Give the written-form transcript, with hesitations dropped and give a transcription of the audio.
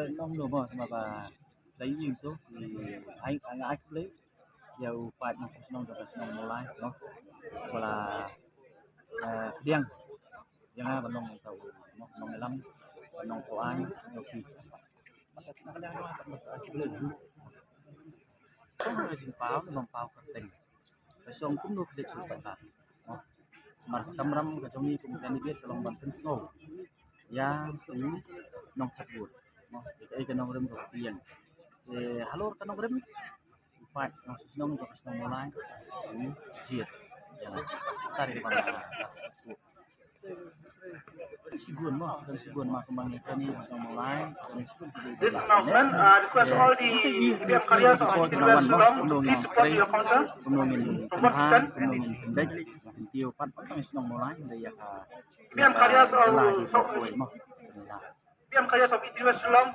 Nông đồ mà bà lấy nhiều tốt thì ai cũng lấy dầu phải nông nông cho cái nông lai nó gọi là điang điang là nông tàu nông 15 và nông thổ ai nhiều khi nó đang nói các bạn sẽ lấy không phải chỉ pháo nông pháo cái tình cái sông cũng được lịch sử phức tạp mà tâm ram cái trong này cũng cái biết kalau banten snow ya nông thật buồn cái nông rem của tiền halo cái nông rem phải nông cho cái nông lai jiat jalan tarik mana Siguan mah kembang ikan ini sudah mulai This announcement request all the PPF carriers of Invest Sulam to please support your counter from what we can. PPM carriers of PPM carriers of Invest Sulam